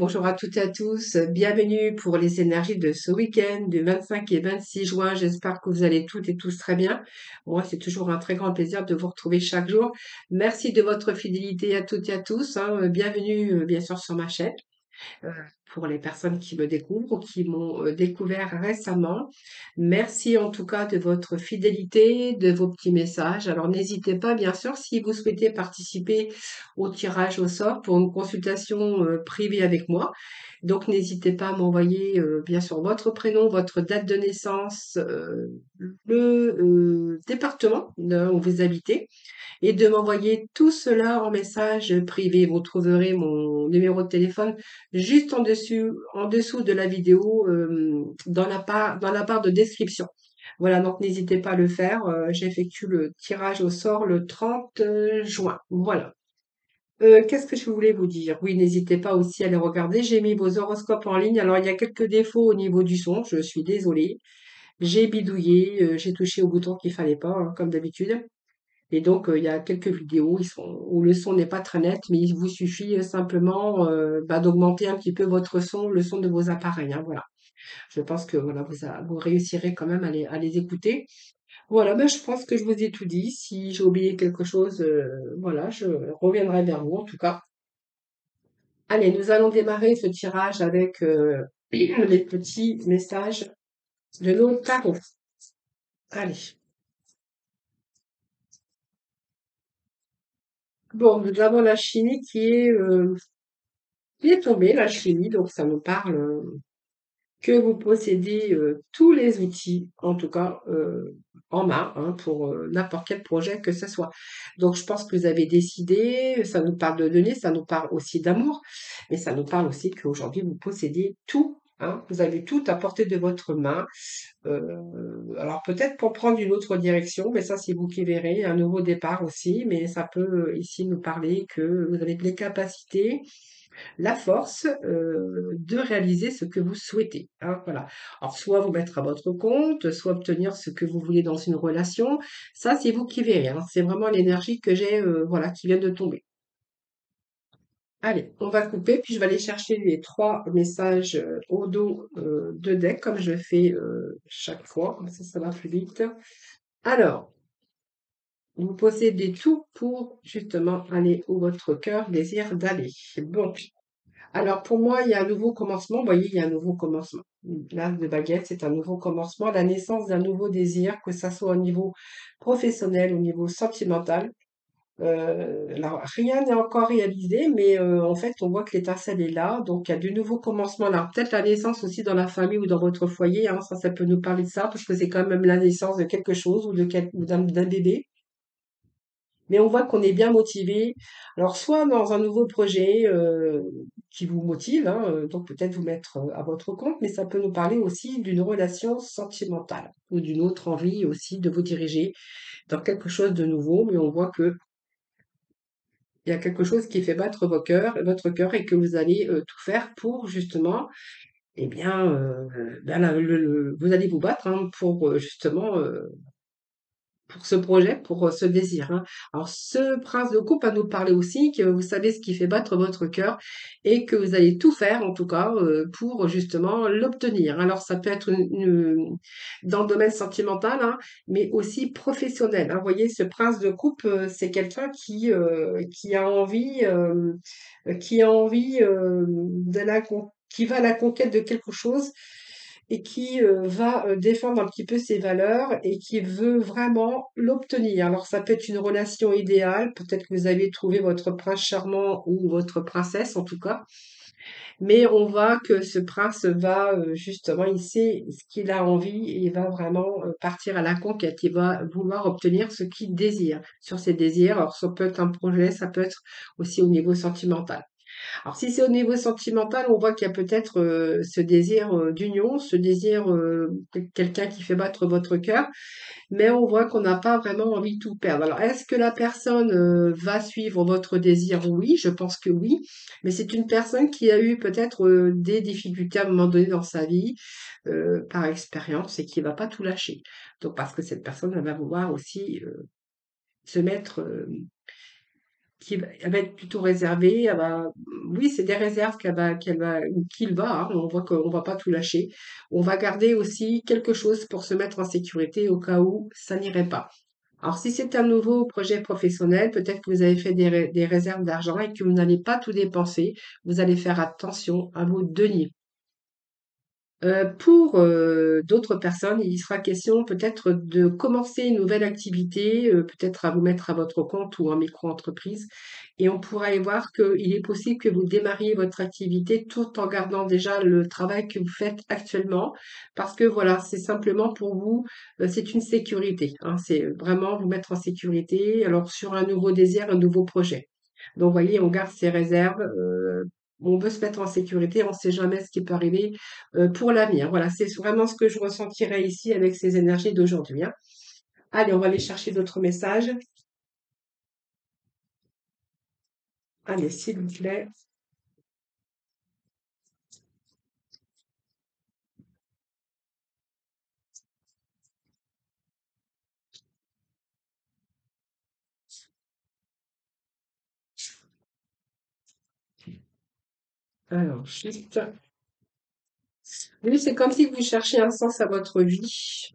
bonjour à toutes et à tous. Bienvenue pour les énergies de ce week-end du 25 et 26 juin. J'espère que vous allez toutes et tous très bien. Moi, c'est toujours un très grand plaisir de vous retrouver chaque jour. Merci de votre fidélité à toutes et à tous, hein. Bienvenue, bien sûr, sur ma chaîne. euh, pour les personnes qui me découvrent ou qui m'ont découvert récemment. Merci en tout cas de votre fidélité, de vos petits messages. Alors n'hésitez pas, bien sûr, si vous souhaitez participer au tirage au sort pour une consultation privée avec moi. Donc n'hésitez pas à m'envoyer bien sûr votre prénom, votre date de naissance, le département où vous habitez et de m'envoyer tout cela en message privé. Vous trouverez mon numéro de téléphone juste en dessous de la vidéo, dans la barre de description. Voilà, donc n'hésitez pas à le faire. J'effectue le tirage au sort le 30 juin. Voilà. Qu'est-ce que je voulais vous dire? Oui, n'hésitez pas aussi à les regarder. J'ai mis vos horoscopes en ligne. Alors, il y a quelques défauts au niveau du son. Je suis désolée. J'ai bidouillé, j'ai touché au bouton qu'il fallait pas, hein, comme d'habitude. Et donc, il y a quelques vidéos où le son n'est pas très net, mais il vous suffit simplement d'augmenter un petit peu votre son, le son de vos appareils, hein, voilà. Je pense que voilà, vous réussirez quand même à les écouter. Voilà, ben, je pense que je vous ai tout dit. Si j'ai oublié quelque chose, voilà, je reviendrai vers vous en tout cas. Allez, nous allons démarrer ce tirage avec les petits messages de nos tarots. Allez. Bon, nous avons la chimie qui est tombée, la chimie, donc ça nous parle que vous possédez tous les outils, en tout cas en main, hein, pour n'importe quel projet que ce soit. Donc je pense que vous avez décidé, ça nous parle de donner, ça nous parle aussi d'amour, mais ça nous parle aussi qu'aujourd'hui vous possédez tout. Hein, vous avez tout à portée de votre main. Alors peut-être pour prendre une autre direction, mais ça c'est vous qui verrez, un nouveau départ aussi, mais ça peut ici nous parler que vous avez les capacités, la force de réaliser ce que vous souhaitez. Hein, voilà. Alors, soit vous mettre à votre compte, soit obtenir ce que vous voulez dans une relation. Ça, c'est vous qui verrez. Hein. C'est vraiment l'énergie que j'ai, voilà, qui vient de tomber. Allez, on va couper, puis je vais aller chercher les trois messages au dos de deck, comme je fais chaque fois. Comme ça va plus vite. Alors, vous possédez tout pour justement aller où votre cœur désire d'aller. Bon, alors pour moi, il y a un nouveau commencement. Vous voyez, il y a un nouveau commencement. L'as de baguette, c'est un nouveau commencement, la naissance d'un nouveau désir, que ça soit au niveau professionnel, au niveau sentimental. Alors, rien n'est encore réalisé, mais en fait, on voit que l'étincelle est là. Donc, il y a du nouveau commencement là. Peut-être la naissance aussi dans la famille ou dans votre foyer. Hein, ça peut nous parler de ça, parce que c'est quand même la naissance de quelque chose ou ou d'un bébé. Mais on voit qu'on est bien motivé. Alors, soit dans un nouveau projet qui vous motive, hein, donc peut-être vous mettre à votre compte, mais ça peut nous parler aussi d'une relation sentimentale ou d'une autre envie aussi de vous diriger dans quelque chose de nouveau. Mais on voit que il y a quelque chose qui fait battre votre cœur et que vous allez tout faire pour justement, eh bien, vous allez vous battre hein, pour justement pour ce projet, pour ce désir. Hein. Alors, ce prince de coupe va nous parler aussi que vous savez ce qui fait battre votre cœur et que vous allez tout faire, en tout cas, pour justement l'obtenir. Alors, ça peut être dans le domaine sentimental, hein, mais aussi professionnel. Hein. Vous voyez, ce prince de coupe, c'est quelqu'un qui a envie qui va à la conquête de quelque chose et qui va défendre un petit peu ses valeurs et qui veut vraiment l'obtenir. Alors ça peut être une relation idéale, peut-être que vous avez trouvé votre prince charmant ou votre princesse en tout cas, mais on voit que ce prince va justement, il sait ce qu'il a envie et il va vraiment partir à la conquête, il va vouloir obtenir ce qu'il désire. Sur ses désirs, alors ça peut être un projet, ça peut être aussi au niveau sentimental. Alors si c'est au niveau sentimental, on voit qu'il y a peut-être ce désir d'union, ce désir quelqu'un qui fait battre votre cœur, mais on voit qu'on n'a pas vraiment envie de tout perdre. Alors est-ce que la personne va suivre votre désir? Oui, je pense que oui, mais c'est une personne qui a eu peut-être des difficultés à un moment donné dans sa vie, par expérience, et qui va pas tout lâcher. Donc parce que cette personne, elle va vouloir aussi se mettre elle va être plutôt réservée, elle va oui, c'est des réserves qu'il va, hein, on voit qu'on va pas tout lâcher. On va garder aussi quelque chose pour se mettre en sécurité au cas où ça n'irait pas. Alors, si c'est un nouveau projet professionnel, peut-être que vous avez fait des réserves d'argent et que vous n'allez pas tout dépenser. Vous allez faire attention à vos deniers. Pour d'autres personnes, il sera question peut-être de commencer une nouvelle activité, peut-être à vous mettre à votre compte ou en micro-entreprise. Et on pourra y voir qu'il est possible que vous démarriez votre activité tout en gardant déjà le travail que vous faites actuellement. Parce que voilà, c'est simplement pour vous, c'est une sécurité, hein. C'est vraiment vous mettre en sécurité. Alors sur un nouveau désir, un nouveau projet. Donc, vous voyez, on garde ses réserves. On veut se mettre en sécurité, on ne sait jamais ce qui peut arriver pour l'avenir. Voilà, c'est vraiment ce que je ressentirais ici avec ces énergies d'aujourd'hui, hein. Allez, on va aller chercher d'autres messages. Allez, s'il vous plaît. Alors, juste. Oui, c'est comme si vous cherchiez un sens à votre vie,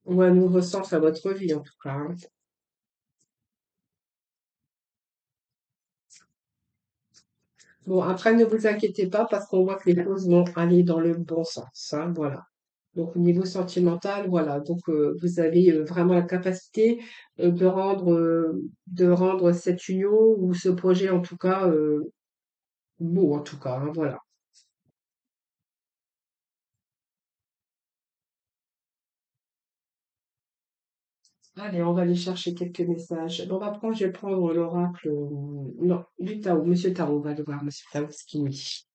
ou un nouveau sens à votre vie, en tout cas, hein. Bon, après, ne vous inquiétez pas parce qu'on voit que les choses vont aller dans le bon sens, hein, voilà. Donc, au niveau sentimental, voilà. Donc, vous avez vraiment la capacité de rendre cette union ou ce projet, en tout cas, beau, en tout cas, hein, voilà. Allez, on va aller chercher quelques messages. Bon, je vais prendre l'oracle, non, du Tao. Monsieur Tao, on va le voir, Monsieur Tao, ce qu'il nous dit.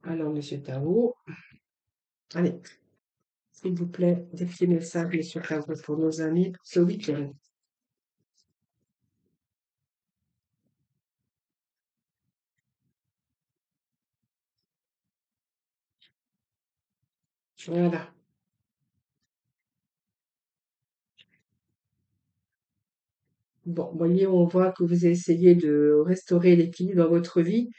Alors, Monsieur Tao, allez, s'il vous plaît, des petits messages, Monsieur Tao, pour nos amis pour ce week-end. Voilà. Bon, voyez, on voit que vous essayez de restaurer l'équilibre dans votre vie.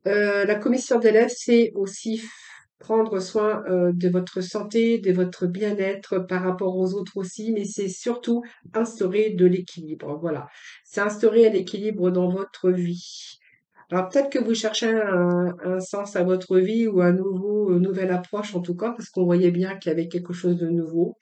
La commission d'élèves, c'est aussi prendre soin de votre santé, de votre bien-être par rapport aux autres aussi, mais c'est surtout instaurer de l'équilibre. Voilà, c'est instaurer l'équilibre dans votre vie. Alors peut-être que vous cherchez un sens à votre vie ou un nouvelle approche en tout cas, parce qu'on voyait bien qu'il y avait quelque chose de nouveau.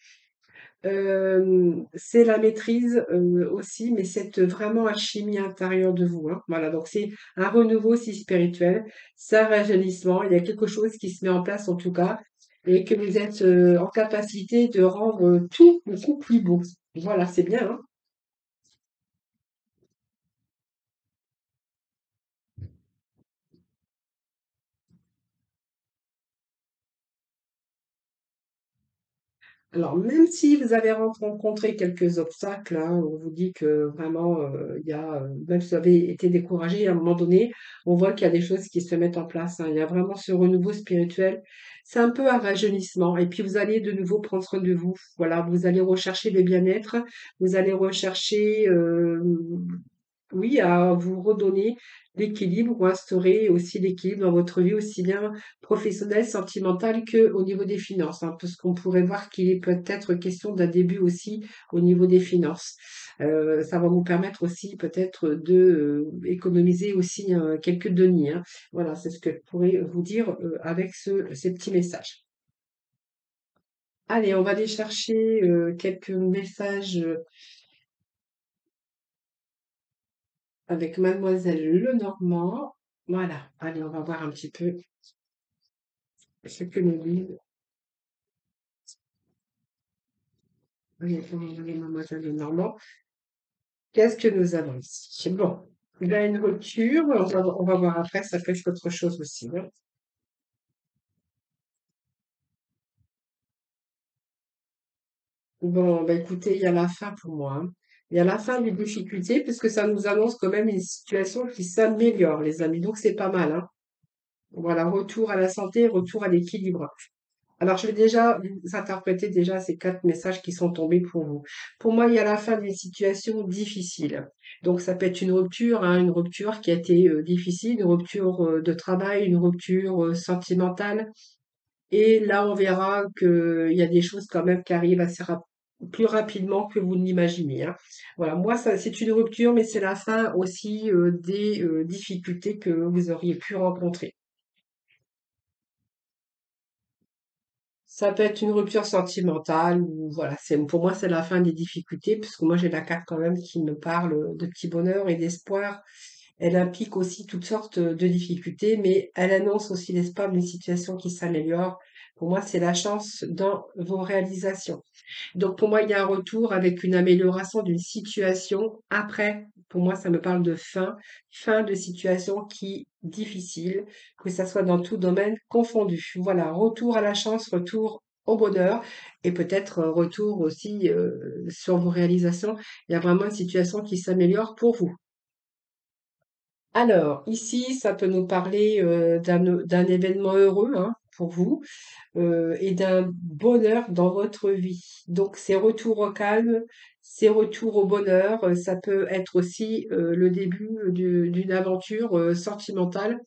C'est la maîtrise, aussi, mais cette vraiment alchimie intérieure de vous, hein. Voilà, donc c'est un renouveau aussi spirituel, c'est un rajeunissement, il y a quelque chose qui se met en place en tout cas et que vous êtes, en capacité de rendre tout beaucoup plus beau. Voilà, c'est bien, hein? Alors, même si vous avez rencontré quelques obstacles, hein, on vous dit que vraiment, même si vous avez été découragé à un moment donné, on voit qu'il y a des choses qui se mettent en place, hein. Il y a vraiment ce renouveau spirituel. C'est un peu un rajeunissement. Et puis, vous allez de nouveau prendre soin de vous. Voilà, vous allez rechercher le bien-être. Vous allez rechercher, oui, à vous redonner l'équilibre ou instaurer aussi l'équilibre dans votre vie, aussi bien professionnelle, sentimentale que au niveau des finances, hein, parce qu'on pourrait voir qu'il est peut-être question d'un début aussi au niveau des finances. Ça va vous permettre aussi peut-être de économiser aussi quelques deniers, hein. Voilà, c'est ce que je pourrais vous dire avec ces petits messages. Allez, on va aller chercher quelques messages avec Mademoiselle Lenormand. Voilà, allez, on va voir un petit peu ce que nous dit. Oui, Mademoiselle Lenormand. Qu'est-ce que nous avons ici? Bon, il y a une rupture, on va voir après, ça peut être autre chose aussi, hein. Bon, bah écoutez, il y a la fin pour moi, hein. Il y a la fin des difficultés, puisque ça nous annonce quand même une situation qui s'améliore, les amis. Donc, c'est pas mal, hein. Voilà, retour à la santé, retour à l'équilibre. Alors, je vais déjà vous interpréter déjà ces 4 messages qui sont tombés pour vous. Pour moi, il y a la fin d'une situation difficile. Donc, ça peut être une rupture, hein, une rupture qui a été difficile, une rupture de travail, une rupture sentimentale. Et là, on verra qu'il y a des choses quand même qui arrivent plus rapidement que vous ne l'imaginez, hein. Voilà, moi, ça, c'est une rupture, mais c'est la fin aussi des difficultés que vous auriez pu rencontrer. Ça peut être une rupture sentimentale ou voilà, pour moi c'est la fin des difficultés puisque moi j'ai la carte quand même qui me parle de petit bonheur et d'espoir. Elle implique aussi toutes sortes de difficultés, mais elle annonce aussi l'espoir d'une situation qui s'améliore. Pour moi, c'est la chance dans vos réalisations. Donc pour moi, il y a un retour avec une amélioration d'une situation. Après, pour moi, ça me parle de fin de situation qui difficile, que ça soit dans tout domaine confondu. Voilà, retour à la chance, retour au bonheur et peut-être retour aussi sur vos réalisations. Il y a vraiment une situation qui s'améliore pour vous. Alors, ici, ça peut nous parler d'un événement heureux hein, pour vous et d'un bonheur dans votre vie. Donc, ces retours au calme, ces retours au bonheur, ça peut être aussi le début d'une aventure sentimentale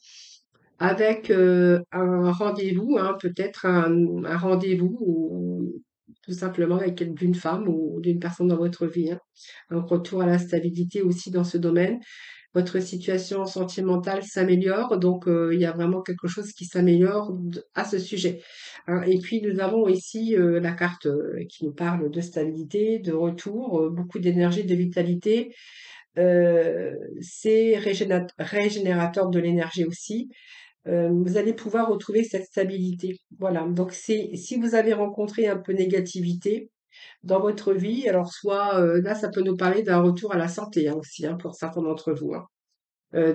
avec un rendez-vous, hein, peut-être un rendez-vous ou tout simplement avec d'une femme ou d'une personne dans votre vie, hein. Un retour à la stabilité aussi dans ce domaine. Votre situation sentimentale s'améliore, donc il y a vraiment quelque chose qui s'améliore à ce sujet, hein. Et puis nous avons ici la carte qui nous parle de stabilité, de retour, beaucoup d'énergie, de vitalité. C'est régénérateur de l'énergie aussi. Vous allez pouvoir retrouver cette stabilité. Voilà. Donc c'est si vous avez rencontré un peu négativité dans votre vie, alors soit là ça peut nous parler d'un retour à la santé hein, aussi hein, pour certains d'entre vous, hein.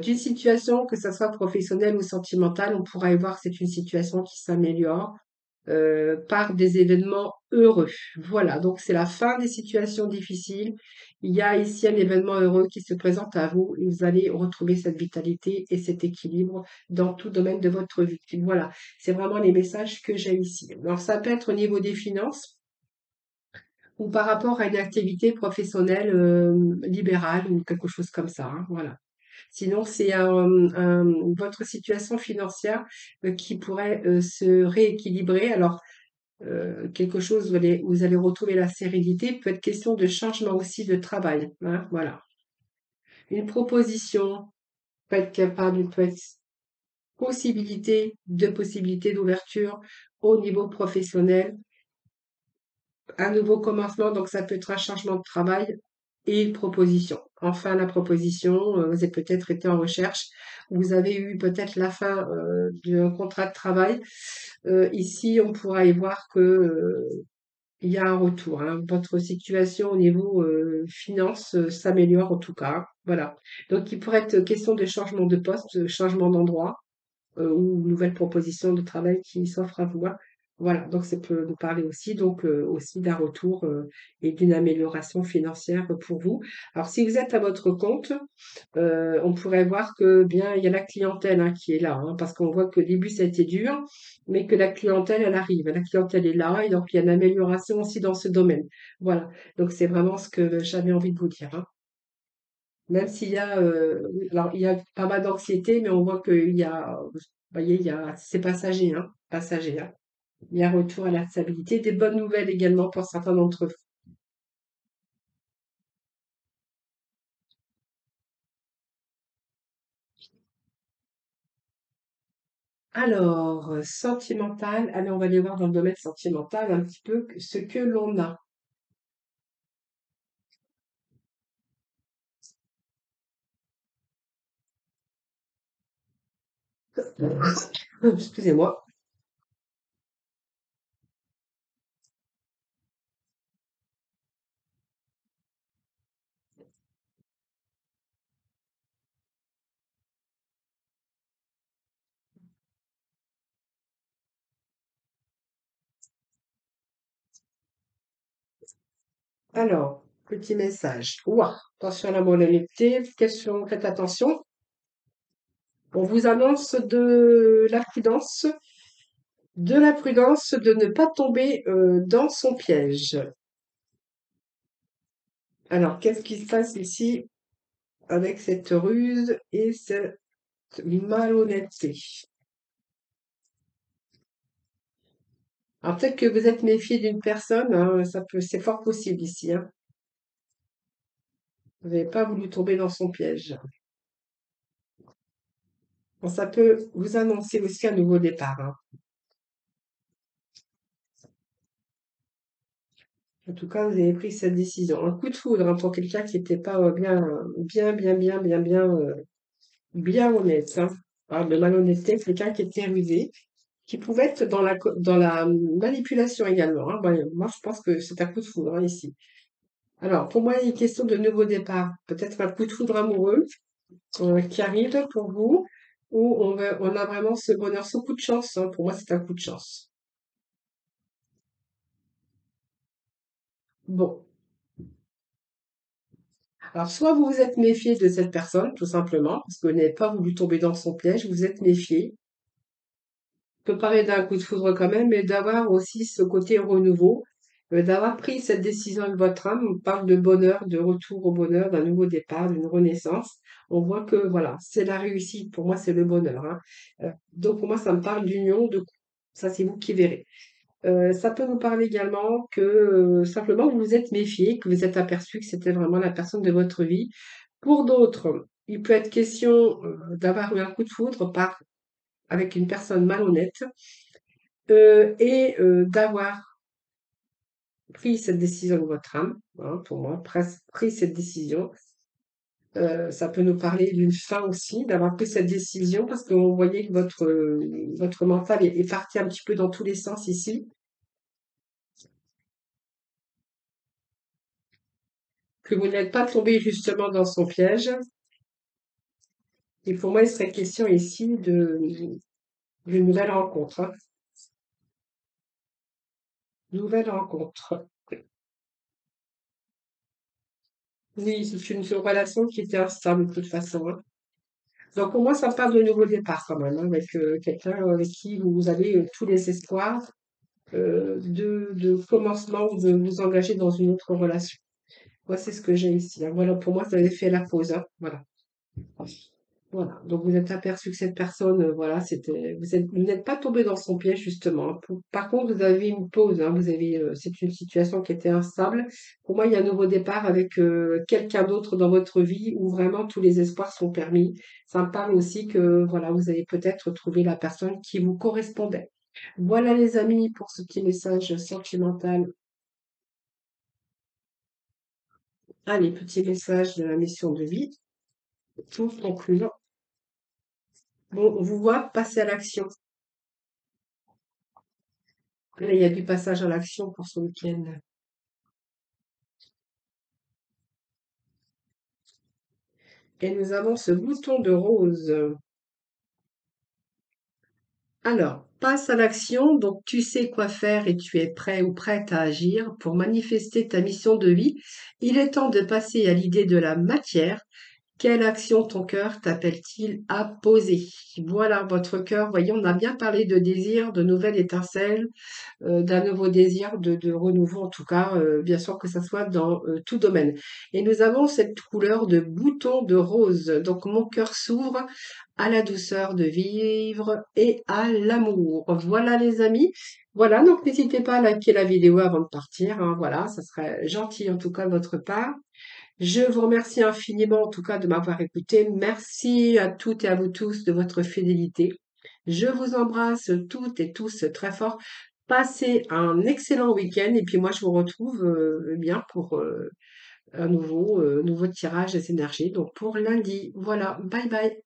D'une situation, que ça soit professionnelle ou sentimentale, on pourra y voir que c'est une situation qui s'améliore par des événements heureux. Voilà, donc c'est la fin des situations difficiles. Il y a ici un événement heureux qui se présente à vous et vous allez retrouver cette vitalité et cet équilibre dans tout domaine de votre vie. Voilà, c'est vraiment les messages que j'ai ici. Alors ça peut être au niveau des finances ou par rapport à une activité professionnelle libérale ou quelque chose comme ça, hein, voilà. Sinon, c'est votre situation financière qui pourrait se rééquilibrer. Alors, quelque chose vous allez retrouver la sérénité. Peut être question de changement aussi de travail, hein, voilà. Une proposition peut être capable, peut être possibilité d'ouverture au niveau professionnel, un nouveau commencement, donc ça peut être un changement de travail et une proposition. Enfin, la proposition, vous avez peut-être été en recherche, vous avez eu peut-être la fin d'un contrat de travail. Ici, on pourra y voir que il y a un retour, hein. Votre situation au niveau finance s'améliore en tout cas. Voilà. Donc, il pourrait être question de changement de poste, changement d'endroit ou nouvelle proposition de travail qui s'offre à vous, hein. Voilà, donc ça peut nous parler aussi donc aussi d'un retour et d'une amélioration financière pour vous. Alors si vous êtes à votre compte, on pourrait voir que bien il y a la clientèle hein, qui est là, hein, parce qu'on voit que au début ça a été dur, mais que la clientèle elle arrive, la clientèle est là et donc il y a une amélioration aussi dans ce domaine. Voilà, donc c'est vraiment ce que j'avais envie de vous dire, hein. Même s'il y a, alors il y a pas mal d'anxiété, mais on voit qu'il y a, vous voyez, c'est passager, hein, passager, hein. Il y a un retour à la stabilité, des bonnes nouvelles également pour certains d'entre vous. Alors, sentimental, allez, on va aller voir dans le domaine sentimental un petit peu ce que l'on a. Excusez-moi. Alors, Petit message. Ouah, attention à la modalité. Question, faites attention. On vous annonce de la prudence de ne pas tomber dans son piège. Alors, qu'est-ce qui se passe ici avec cette ruse et cette malhonnêteté? Alors, peut-être que vous êtes méfié d'une personne, hein, c'est fort possible ici, hein. Vous n'avez pas voulu tomber dans son piège. Bon, ça peut vous annoncer aussi un nouveau départ, hein. En tout cas, vous avez pris cette décision. Un coup de foudre, hein, pour quelqu'un qui n'était pas bien honnête, hein. Alors, de malhonnêteté, quelqu'un qui était rusé, qui pouvait être dans la manipulation également, hein. Moi, je pense que c'est un coup de foudre, hein, ici. Alors, pour moi, il est question de nouveau départ. Peut-être un coup de foudre amoureux qui arrive pour vous, où on a vraiment ce bonheur, ce coup de chance, hein. Pour moi, c'est un coup de chance. Bon. Alors, soit vous vous êtes méfié de cette personne, tout simplement, parce que vous n'avez pas voulu tomber dans son piège, vous vous êtes méfié. On peut parler d'un coup de foudre quand même, mais d'avoir aussi ce côté renouveau, d'avoir pris cette décision avec votre âme. On parle de bonheur, de retour au bonheur, d'un nouveau départ, d'une renaissance. On voit que voilà, c'est la réussite. Pour moi, c'est le bonheur, hein. Donc pour moi, ça me parle d'union, de couple. Ça, c'est vous qui verrez. Ça peut nous parler également que simplement vous vous êtes méfié, que vous êtes aperçu que c'était vraiment la personne de votre vie. Pour d'autres, il peut être question d'avoir eu un coup de foudre avec une personne malhonnête et d'avoir pris cette décision de votre âme, hein, pour moi, pris cette décision. Ça peut nous parler d'une fin aussi, d'avoir pris cette décision parce qu'on voyait que votre mental est parti un petit peu dans tous les sens ici, que vous n'êtes pas tombé justement dans son piège. Et pour moi, il serait question ici d'une nouvelle rencontre, hein. Nouvelle rencontre. Oui, c'est une relation qui était instable de toute façon, hein. Donc pour moi, ça parle de nouveau départ quand même, hein, avec quelqu'un avec qui vous avez tous les espoirs de commencement ou de vous engager dans une autre relation. Moi, c'est ce que j'ai ici, hein. Voilà, pour moi, ça avait fait la pause, hein. Voilà. Voilà. Donc vous êtes aperçu que cette personne, voilà, vous n'êtes pas tombé dans son piège justement, hein. Par contre, vous avez une pause, hein. C'est une situation qui était instable. Pour moi, il y a un nouveau départ avec quelqu'un d'autre dans votre vie où vraiment tous les espoirs sont permis. Ça me parle aussi que voilà, vous avez peut-être trouvé la personne qui vous correspondait. Voilà les amis pour ce petit message sentimental. Allez, petit message de la mission de vie. Tout concluant. Bon, on vous voit passer à l'action. Là, il y a du passage à l'action pour ce week-end. Et nous avons ce bouton de rose. Alors, passe à l'action, donc tu sais quoi faire et tu es prêt ou prête à agir pour manifester ta mission de vie. Il est temps de passer à l'idée de la matière. Quelle action ton cœur t'appelle-t-il à poser? Voilà votre cœur. Voyez, on a bien parlé de désir, de nouvelles étincelles, d'un nouveau désir de renouveau, en tout cas, bien sûr que ça soit dans tout domaine. Et nous avons cette couleur de bouton de rose. Donc mon cœur s'ouvre à la douceur de vivre et à l'amour. Voilà les amis. Voilà, donc n'hésitez pas à liker la vidéo avant de partir, hein. Voilà, ça serait gentil en tout cas de votre part. Je vous remercie infiniment en tout cas de m'avoir écouté. Merci à toutes et à vous tous de votre fidélité. Je vous embrasse toutes et tous très fort. Passez un excellent week-end et puis moi je vous retrouve bien pour un nouveau tirage des énergies. Donc pour lundi. Voilà, bye bye.